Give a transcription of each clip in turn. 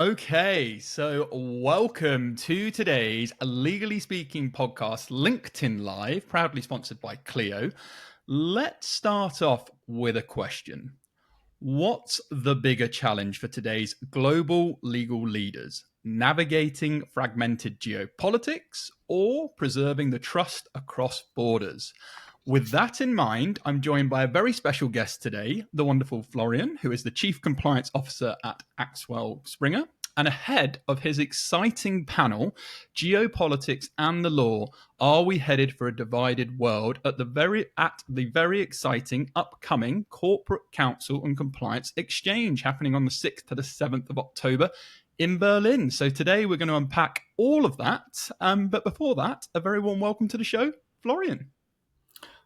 Okay, so welcome to today's Legally Speaking podcast, LinkedIn Live, proudly sponsored by Clio. Let's start off with a question. What's the bigger challenge for today's global legal leaders? Navigating fragmented geopolitics or preserving the trust across borders? With that in mind, I'm joined by a very special guest today, the wonderful Florian, who is the Chief Compliance Officer at Axwell Springer. And ahead of his exciting panel, Geopolitics and the Law, Are We Headed for a Divided World? At the very exciting upcoming Corporate Counsel and Compliance Exchange happening on the 6th to the 7th of October in Berlin. So today we're going to unpack all of that. But before that, a very warm welcome to the show, Florian.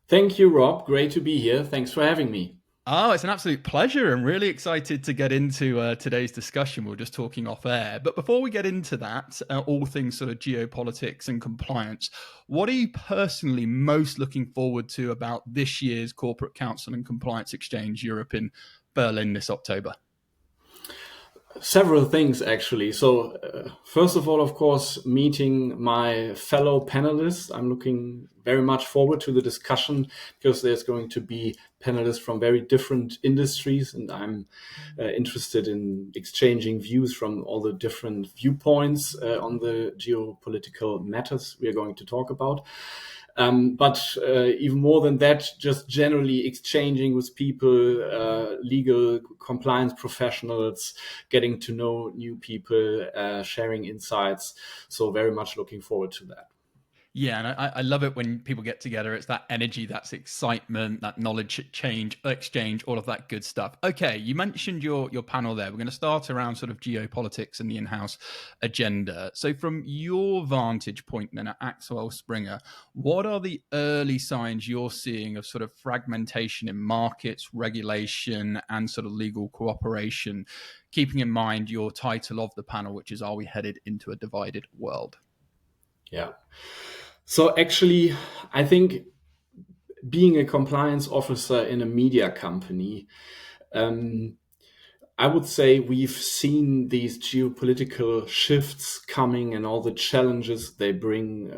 Thank you, Rob. Great to be here. Thanks for having me. Oh, it's an absolute pleasure. I'm really excited to get into today's discussion. We were just talking off air. But before we get into that, all things sort of geopolitics and compliance, what are you personally most looking forward to about this year's Corporate Counsel and Compliance Exchange Europe in Berlin this October? Several things, actually. So, first of all, of course, meeting my fellow panelists. I'm looking very much forward to the discussion because there's going to be panelists from very different industries, and I'm interested in exchanging views from all the different viewpoints on the geopolitical matters we are going to talk about. But even more than that, just generally exchanging with people, legal compliance professionals, getting to know new people, sharing insights. So very much looking forward to that. Yeah, and I love it when people get together. It's that energy, that's excitement, that knowledge exchange, all of that good stuff. Okay, you mentioned your panel there. We're going to start around sort of geopolitics and the in-house agenda. So from your vantage point then at Axwell Springer, what are the early signs you're seeing of sort of fragmentation in markets, regulation, and sort of legal cooperation, keeping in mind your title of the panel, which is Are We Headed into a Divided World? Yeah. So actually, I think being a compliance officer in a media company, I would say we've seen these geopolitical shifts coming and all the challenges they bring.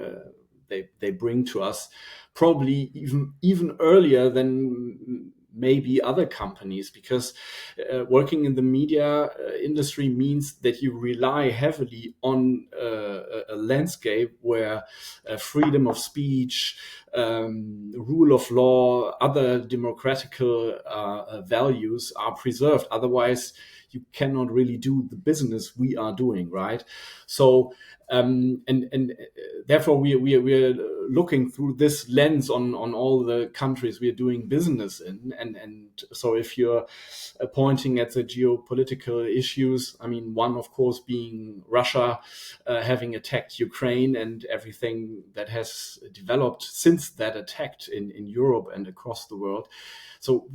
They bring to us probably even earlier than maybe other companies, because working in the media industry means that you rely heavily on a landscape where freedom of speech, rule of law, other democratical values are preserved. Otherwise, you cannot really do the business we are doing, right? So, and therefore we are looking through this lens on all the countries we are doing business in, and so if you're pointing at the geopolitical issues, I mean, one of course being Russia having attacked Ukraine and everything that has developed since that attack in Europe and across the world. So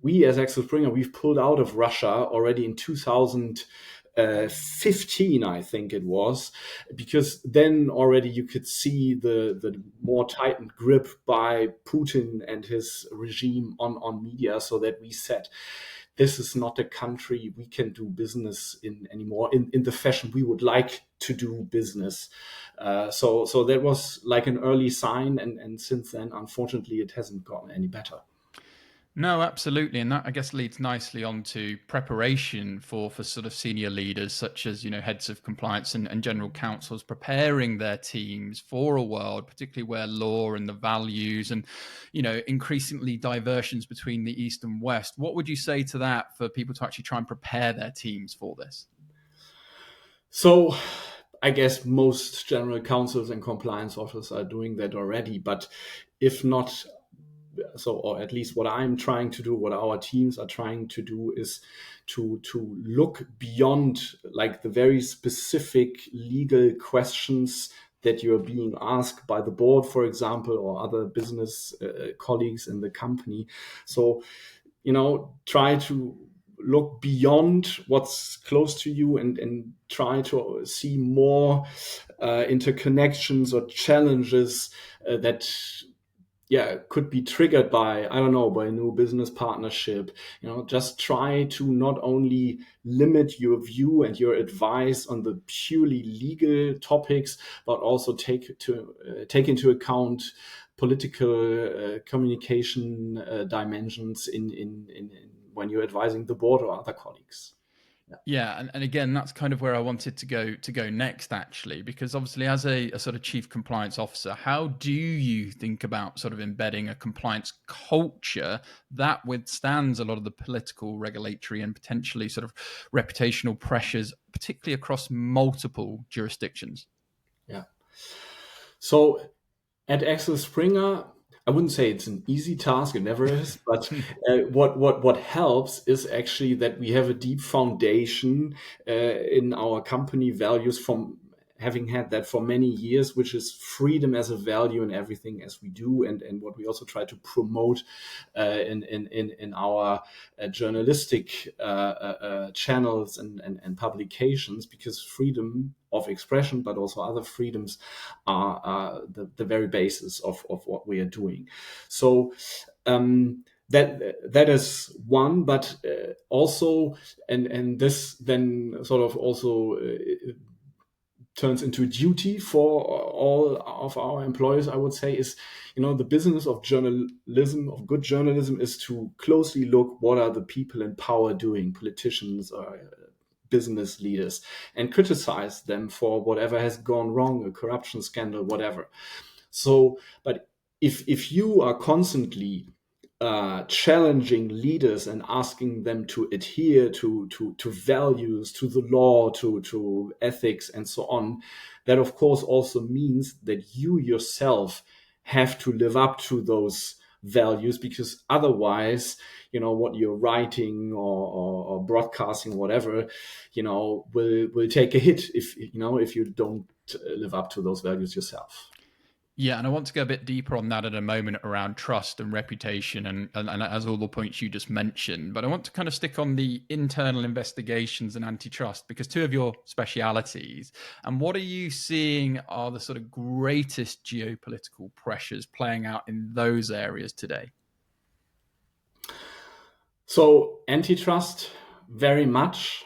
we as Axel Springer, we've pulled out of Russia already in 2015, I think it was, because then already you could see the more tightened grip by Putin and his regime on media, so that we said, this is not a country we can do business in anymore in the fashion we would like to do business. So that was like an early sign, and since then, unfortunately, it hasn't gotten any better. No, absolutely. And that, I guess, leads nicely on to preparation for sort of senior leaders, such as, heads of compliance and general counsels, preparing their teams for a world, particularly where law and the values and, increasingly diversions between the East and West. What would you say to that for people to actually try and prepare their teams for this? So I guess most general counsels and compliance officers are doing that already, but if not, or at least what I'm trying to do, what our teams are trying to do, is to look beyond like the very specific legal questions that you're being asked by the board, for example, or other business colleagues in the company. So, try to look beyond what's close to you and try to see more interconnections or challenges that could be triggered by, I don't know, by a new business partnership. Just try to not only limit your view and your advice on the purely legal topics, but also take into account political communication dimensions in when you're advising the board or other colleagues. Yeah, and again, that's kind of where I wanted to go next, actually, because obviously, as a sort of chief compliance officer, how do you think about sort of embedding a compliance culture that withstands a lot of the political, regulatory, and potentially sort of reputational pressures, particularly across multiple jurisdictions? Yeah. So at Axel Springer, I wouldn't say it's an easy task, it never is, but what helps is actually that we have a deep foundation in our company values from having had that for many years, which is freedom as a value in everything as we do, and what we also try to promote in our journalistic channels and publications, because freedom of expression, but also other freedoms, are the very basis of what we are doing. So that is one, but also, and this then sort of also turns into duty for all of our employees, I would say, is, the business of journalism, of good journalism, is to closely look what are the people in power doing, politicians or business leaders, and criticize them for whatever has gone wrong, a corruption scandal, whatever. So, but if you are constantly challenging leaders and asking them to adhere to values, to the law, to ethics, and so on, that of course also means that you yourself have to live up to those values, because otherwise, what you're writing or broadcasting, whatever, will take a hit if you don't live up to those values yourself. Yeah, and I want to go a bit deeper on that in a moment around trust and reputation and as all the points you just mentioned. But I want to kind of stick on the internal investigations and antitrust, because two of your specialities. And what are you seeing are the sort of greatest geopolitical pressures playing out in those areas today? So antitrust, very much,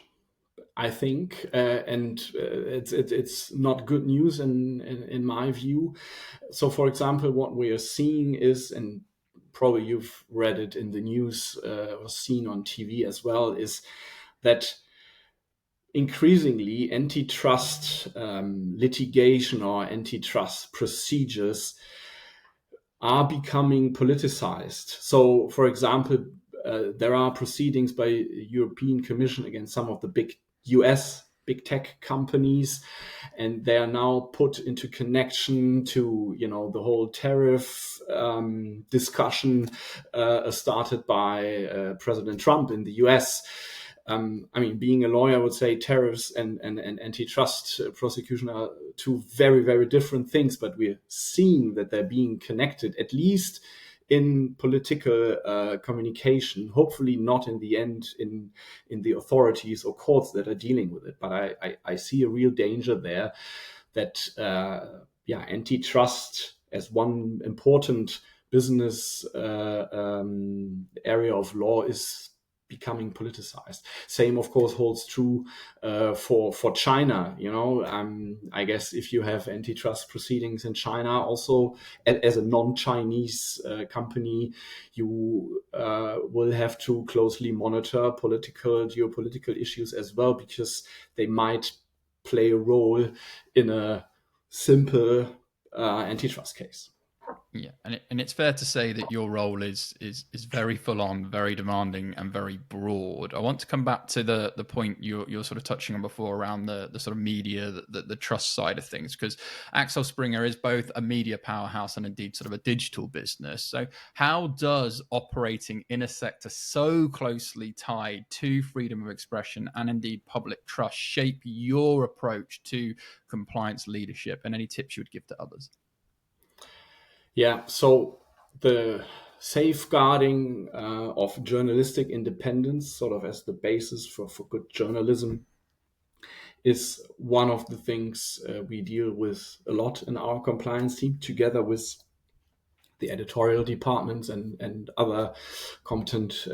I think, and it's not good news in my view. So, for example, what we are seeing is, and probably you've read it in the news or seen on TV as well, is that increasingly antitrust litigation or antitrust procedures are becoming politicized. So, for example, there are proceedings by European Commission against some of the big US big tech companies, and they are now put into connection to the whole tariff discussion started by President Trump in the US. I mean, being a lawyer, I would say tariffs and antitrust prosecution are two very, very different things, but we're seeing that they're being connected, at least in political communication, hopefully not in the end in the authorities or courts that are dealing with it. But I see a real danger there that, antitrust as one important business area of law is becoming politicized. Same, of course, holds true for China. I guess if you have antitrust proceedings in China, also as a non-Chinese company, you will have to closely monitor geopolitical issues as well, because they might play a role in a simple antitrust case. Yeah, and it's fair to say that your role is very full on, very demanding, and very broad. I want to come back to the point you're sort of touching on before around the sort of media, the trust side of things, because Axel Springer is both a media powerhouse and indeed sort of a digital business. So how does operating in a sector so closely tied to freedom of expression and indeed public trust shape your approach to compliance leadership, and any tips you would give to others? Yeah, so the safeguarding of journalistic independence, sort of as the basis for good journalism, is one of the things we deal with a lot in our compliance team, together with the editorial departments and other competent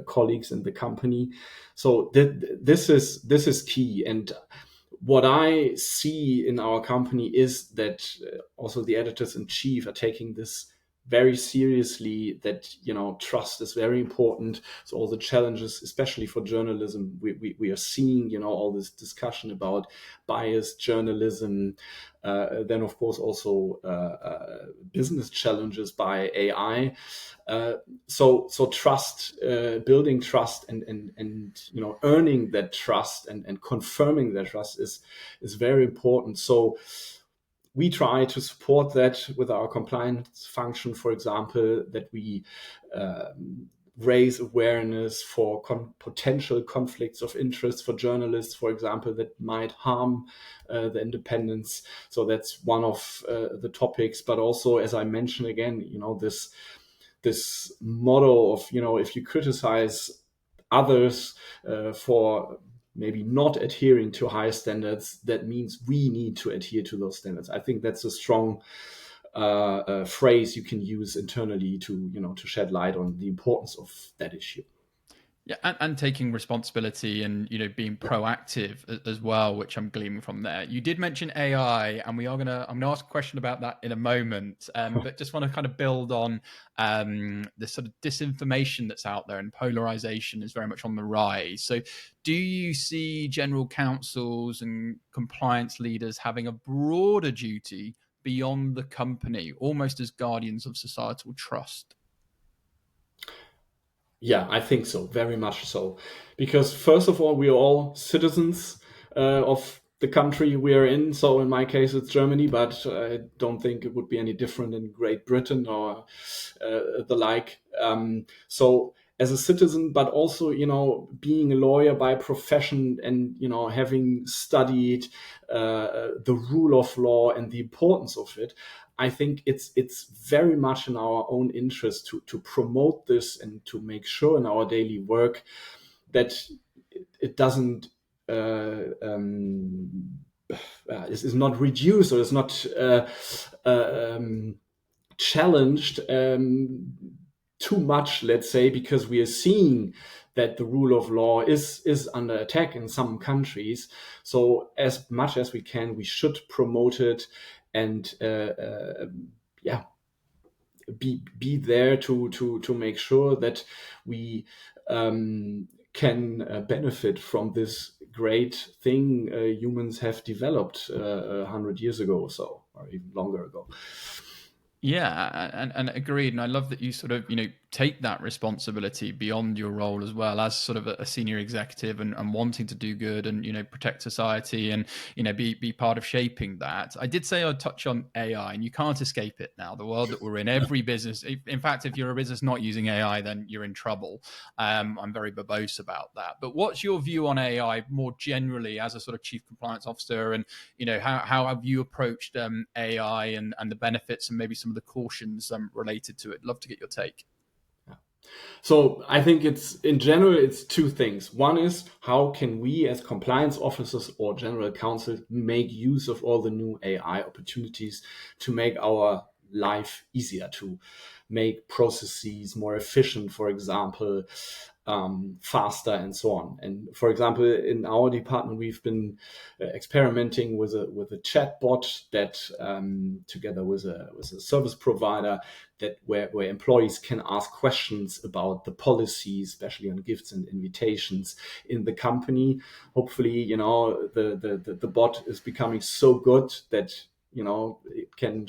colleagues in the company. So this is key. And what I see in our company is that also the editors in chief are taking this very seriously, that trust is very important. So all the challenges, especially for journalism, we are seeing all this discussion about biased journalism, then of course also business challenges by AI. So trust, building trust and earning that trust and confirming that trust is very important. So we try to support that with our compliance function, for example, that we raise awareness for potential conflicts of interest for journalists, for example, that might harm the independence. So that's one of the topics. But also, as I mentioned again, this model of if you criticize others for maybe not adhering to high standards, that means we need to adhere to those standards. I think that's a strong phrase you can use internally to shed light on the importance of that issue. Yeah, and taking responsibility and being proactive as well, which I'm gleaming from there. You did mention AI, and I'm gonna ask a question about that in a moment. But just want to kind of build on the sort of disinformation that's out there, and polarization is very much on the rise. So, do you see general counsels and compliance leaders having a broader duty beyond the company, almost as guardians of societal trust? Yeah, I think so, very much so. Because first of all, we are all citizens of the country we are in. So in my case, it's Germany, but I don't think it would be any different in Great Britain or the like. So as a citizen, but also, being a lawyer by profession and, having studied the rule of law and the importance of it, I think it's very much in our own interest to promote this and to make sure in our daily work that it doesn't is not reduced or is not challenged too much, let's say, because we are seeing that the rule of law is under attack in some countries. So as much as we can, we should promote it and be there to make sure that we can benefit from this great thing humans have developed 100 years ago or so, or even longer ago. Yeah, and agreed. And I love that you sort of, take that responsibility beyond your role as well as sort of a senior executive and wanting to do good and, protect society and, be part of shaping that. I did say I'd touch on AI, and you can't escape it now. The world that we're in, every business, in fact, if you're a business not using AI, then you're in trouble. I'm very verbose about that. But what's your view on AI more generally as a sort of chief compliance officer? And, how have you approached AI and the benefits and maybe some of the cautions related to it? Love to get your take. So I think in general, it's two things. One is, how can we as compliance officers or general counsel make use of all the new AI opportunities to make our life easier, to make processes more efficient, for example, faster and so on. And for example, in our department, we've been experimenting with a chat bot that together with a service provider, that where employees can ask questions about the policies, especially on gifts and invitations in the company. Hopefully, the bot is becoming so good that it can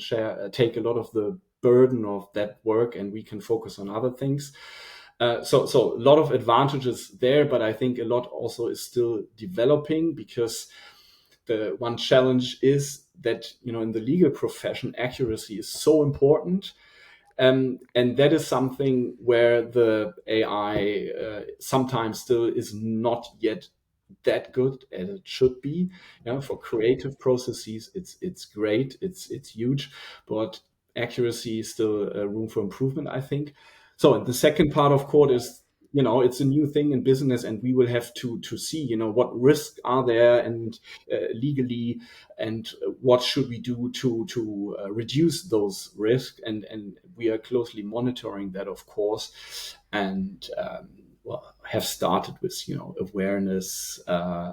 take a lot of the burden of that work, and we can focus on other things. So a lot of advantages there, but I think a lot also is still developing, because the one challenge is that in the legal profession, accuracy is so important. And that is something where the AI sometimes still is not yet that good as it should be. For creative processes, it's great, it's huge, but accuracy is still room for improvement, I think. So the second part of court is, it's a new thing in business, and we will have to see, what risks are there, and legally, and what should we do to reduce those risks, and we are closely monitoring that, of course, and have started with awareness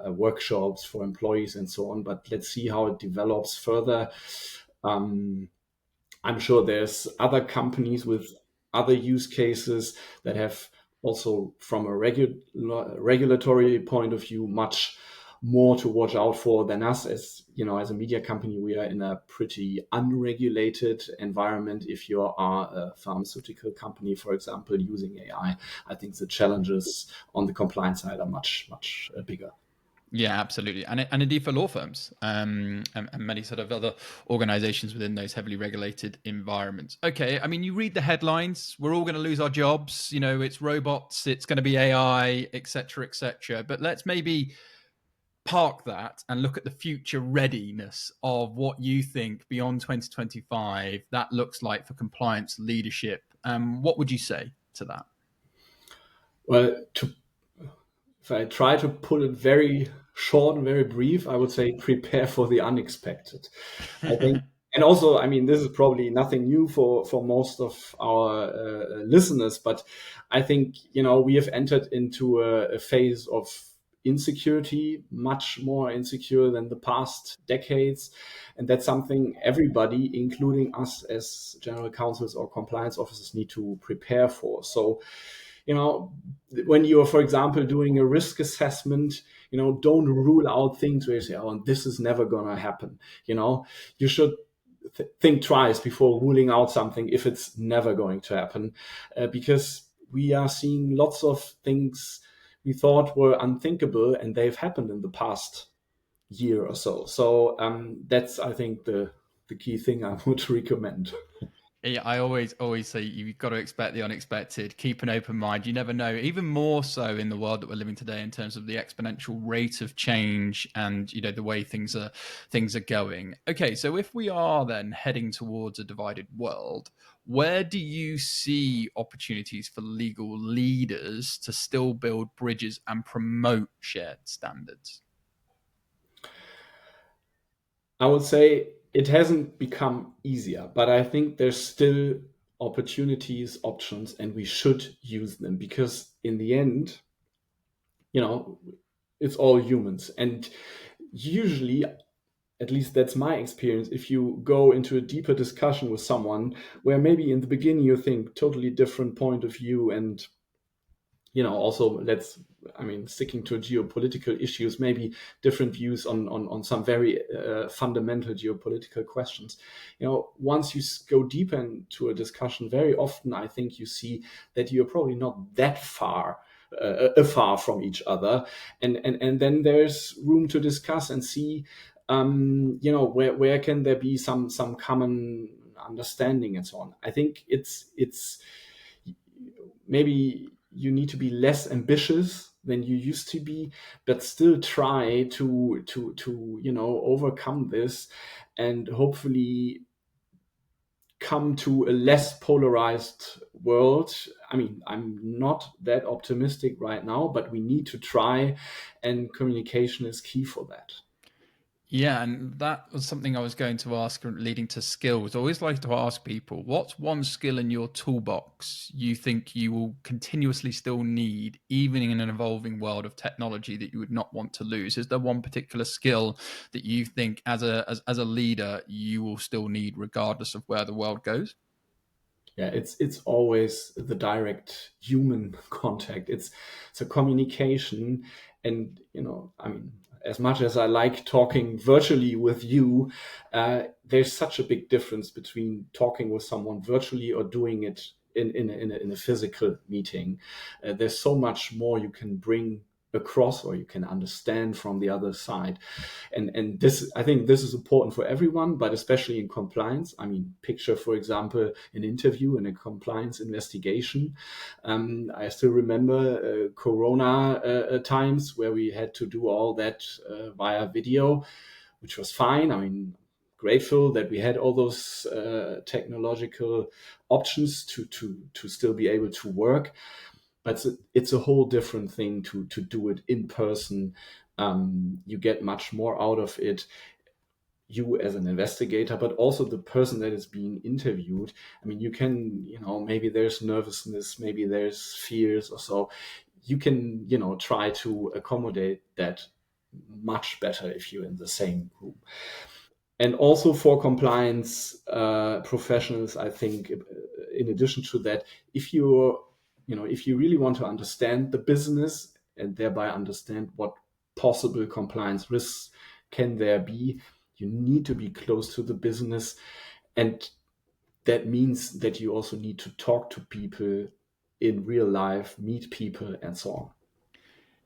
workshops for employees and so on. But let's see how it develops further. I'm sure there's other companies with other use cases that have also, from a regulatory point of view, much more to watch out for than us. As as a media company, we are in a pretty unregulated environment. If you are a pharmaceutical company, for example, using AI, I think the challenges on the compliance side are much bigger. Yeah, absolutely. And indeed for law firms and many sort of other organizations within those heavily regulated environments. Okay, I mean, you read the headlines, we're all going to lose our jobs, it's robots, it's going to be AI, et cetera, et cetera. But let's maybe park that and look at the future readiness of what you think beyond 2025 that looks like for compliance leadership. What would you say to that? Well, if I try to pull it very short and very brief, I would say prepare for the unexpected. I think, and also, I mean, this is probably nothing new for most of our listeners, but I think we have entered into a phase of insecurity, much more insecure than the past decades, and that's something everybody, including us as general counsels or compliance officers, need to prepare for. So when you're, for example, doing a risk assessment, don't rule out things where you say, oh, this is never going to happen. You should think twice before ruling out something if it's never going to happen, because we are seeing lots of things we thought were unthinkable, and they've happened in the past year or so. So that's, I think, the key thing I would recommend. Yeah, I always say you've got to expect the unexpected. Keep an open mind. You never know. Even more so in the world that we're living today, in terms of the exponential rate of change and the way things are going. Okay, so if we are then heading towards a divided world, where do you see opportunities for legal leaders to still build bridges and promote shared standards? I would say it hasn't become easier, but I think there's still opportunities, options, and we should use them, because in the end, it's all humans. And usually, at least that's my experience, if you go into a deeper discussion with someone where maybe in the beginning you think totally different point of view, and also sticking to geopolitical issues, maybe different views on some very fundamental geopolitical questions. Once you go deeper into a discussion, very often I think you see that you're probably not that far from each other, and then there's room to discuss and see, where can there be some common understanding and so on. I think it's maybe you need to be less ambitious than you used to be, but still try to overcome this, and hopefully come to a less polarized world. I mean, I'm not that optimistic right now, but we need to try, and communication is key for that. Yeah, and that was something I was going to ask, leading to skills. I always like to ask people, what's one skill in your toolbox you think you will continuously still need, even in an evolving world of technology, that you would not want to lose? Is there one particular skill that you think as a leader you will still need regardless of where the world goes? Yeah, it's always the direct human contact. It's a communication, and as much as I like talking virtually with you, there's such a big difference between talking with someone virtually or doing it in a physical meeting. There's so much more you can bring across, or you can understand from the other side, and this, I think this is important for everyone, but especially in compliance. I mean, picture, for example, an interview in a compliance investigation. I still remember Corona times where we had to do all that via video, which was fine. I mean, grateful that we had all those technological options to still be able to work. but it's a whole different thing to do it in person. You get much more out of it, you as an investigator, but also the person that is being interviewed. I mean, you can, maybe there's nervousness, maybe there's fears or so. You can, try to accommodate that much better if you're in the same room. And also for compliance professionals, I think, in addition to that, if if you really want to understand the business and thereby understand what possible compliance risks can there be, you need to be close to the business. And that means that you also need to talk to people in real life, meet people, and so on.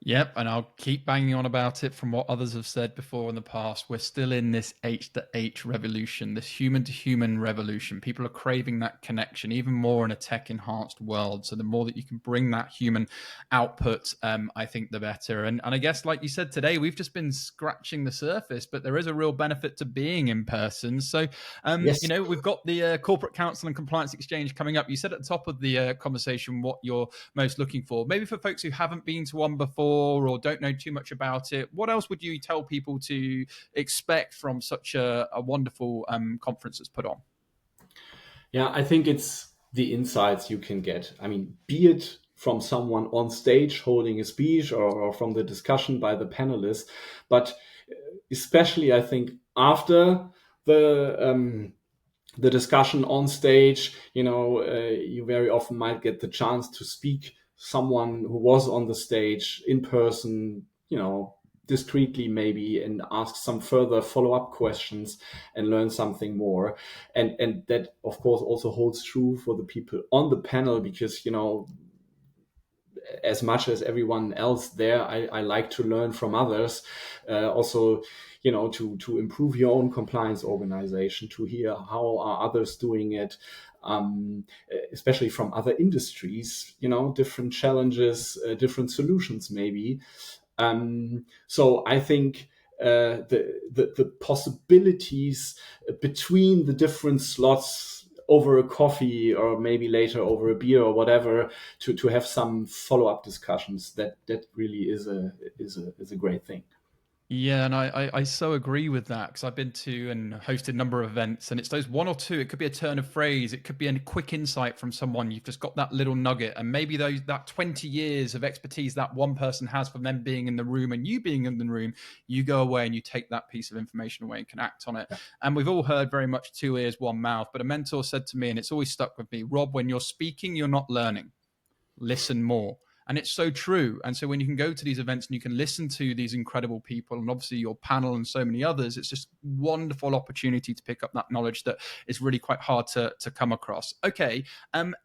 Yep, and I'll keep banging on about it from what others have said before in the past. We're still in this H to H revolution, this human to human revolution. People are craving that connection even more in a tech enhanced world. So the more that you can bring that human output, I think the better. And I guess, like you said today, we've just been scratching the surface, but there is a real benefit to being in person. So, Yes. we've got the Corporate Counsel and Compliance Exchange coming up. You said at the top of the conversation what you're most looking for. Maybe for folks who haven't been to one before, or don't know too much about it, what else would you tell people to expect from such a wonderful conference that's put on? Yeah, I think it's the insights you can get. I mean, be it from someone on stage holding a speech or from the discussion by the panelists, but especially I think after the discussion on stage, you very often might get the chance to speak someone who was on the stage in person, discreetly maybe, and ask some further follow-up questions and learn something more. And that of course also holds true for the people on the panel, because as much as everyone else there, I like to learn from others. Also, to improve your own compliance organization, to hear how are others doing it, especially from other industries, different challenges, different solutions maybe. So I think the possibilities between the different slots over a coffee or maybe later over a beer or whatever, to have some follow-up discussions, that really is a great thing. Yeah, and I so agree with that, because I've been to and hosted a number of events, and it's those one or two. It could be a turn of phrase, it could be a quick insight from someone. You've just got that little nugget, and maybe that 20 years of expertise that one person has from them being in the room and you being in the room, you go away and you take that piece of information away and can act on it. And we've all heard very much two ears, one mouth. But a mentor said to me, and it's always stuck with me, Rob, when you're speaking, you're not learning. Listen more. And it's so true. And so when you can go to these events and you can listen to these incredible people, and obviously your panel and so many others, it's just wonderful opportunity to pick up that knowledge that is really quite hard to come across. Okay.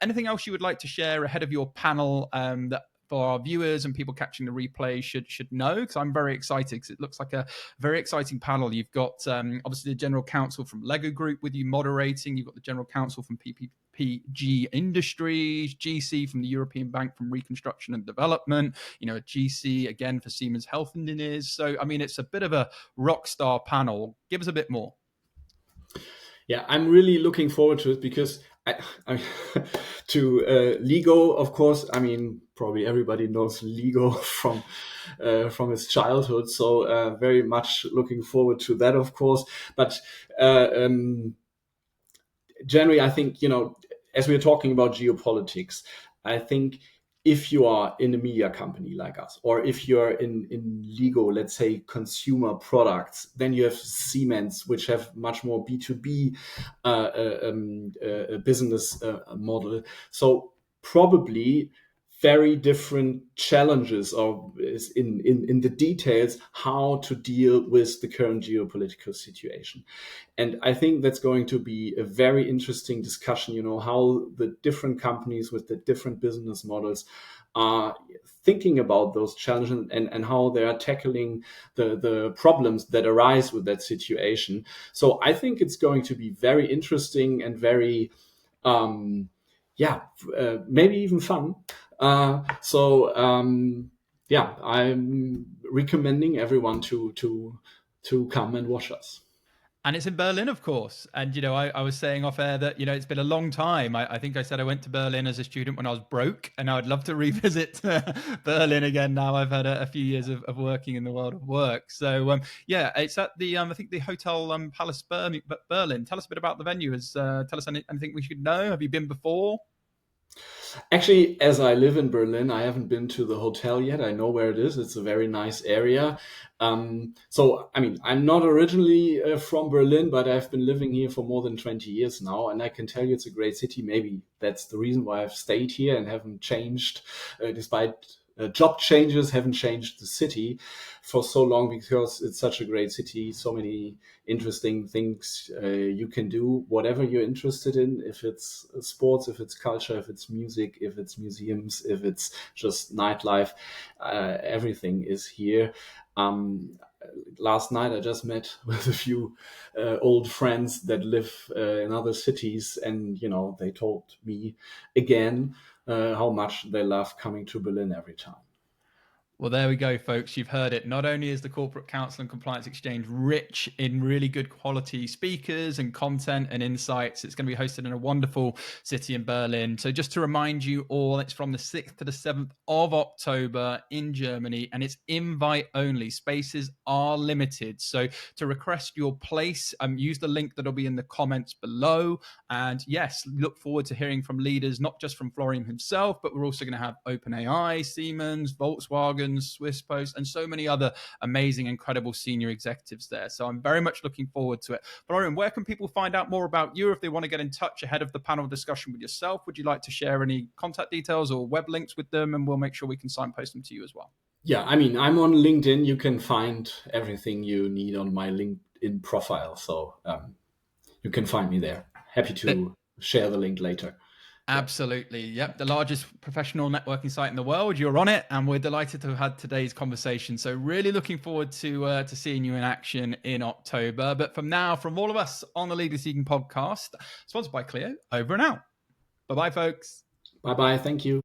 Anything else you would like to share ahead of your panel that for our viewers and people catching the replay should know? Because I'm very excited, because it looks like a very exciting panel. You've got obviously the General Counsel from Lego Group with you moderating. You've got the General Counsel from PPG Industries, GC from the European Bank from Reconstruction and Development, GC again for Siemens Health Engineers. So, I mean, it's a bit of a rock star panel. Give us a bit more. Yeah, I'm really looking forward to it, because to Lego, of course. I mean, probably everybody knows Lego from his childhood. So very much looking forward to that, of course. But generally, I think, as we're talking about geopolitics, I think if you are in a media company like us, or if you're in legal, let's say consumer products, then you have Siemens, which have much more B2B business model. So probably very different challenges, or in the details, how to deal with the current geopolitical situation. And I think that's going to be a very interesting discussion, how the different companies with the different business models are thinking about those challenges, and how they are tackling the problems that arise with that situation. So I think it's going to be very interesting and very, maybe even fun. I'm recommending everyone to come and watch us. And it's in Berlin, of course. And, I was saying off air that, it's been a long time. I think I said I went to Berlin as a student when I was broke, and I'd love to revisit Berlin again now I've had a few years of working in the world of work. So, yeah, it's at the, I think the Hotel Palace Berlin. Tell us a bit about the venue. Tell us anything we should know. Have you been before? Actually, as I live in Berlin, I haven't been to the hotel yet. I know where it is. It's a very nice area. So, I mean, I'm not originally from Berlin, but I've been living here for more than 20 years now. And I can tell you it's a great city. Maybe that's the reason why I've stayed here and haven't changed, despite job changes, haven't changed the city for so long, because it's such a great city. So many interesting things you can do, whatever you're interested in, if it's sports, if it's culture, if it's music, if it's museums, if it's just nightlife, everything is here. Last night I just met with a few old friends that live in other cities, and they told me again how much they love coming to Berlin every time. Well, there we go, folks. You've heard it. Not only is the Corporate Counsel and Compliance Exchange rich in really good quality speakers and content and insights, it's going to be hosted in a wonderful city in Berlin. So just to remind you all, it's from the 6th to the 7th of October in Germany, and it's invite only. Spaces are limited. So to request your place, use the link that'll be in the comments below. And yes, look forward to hearing from leaders, not just from Florian himself, but we're also going to have OpenAI, Siemens, Volkswagen, Swiss Post, and so many other amazing, incredible senior executives there. So I'm very much looking forward to it. Florian, where can people find out more about you if they want to get in touch ahead of the panel discussion with yourself? Would you like to share any contact details or web links with them? And we'll make sure we can signpost them to you as well. Yeah, I mean, I'm on LinkedIn. You can find everything you need on my LinkedIn profile. So you can find me there. Happy to share the link later. Absolutely. Yep. The largest professional networking site in the world. You're on it. And we're delighted to have had today's conversation. So really looking forward to seeing you in action in October. But from now, from all of us on the Legally Speaking podcast, sponsored by Clio, over and out. Bye-bye, folks. Bye-bye. Thank you.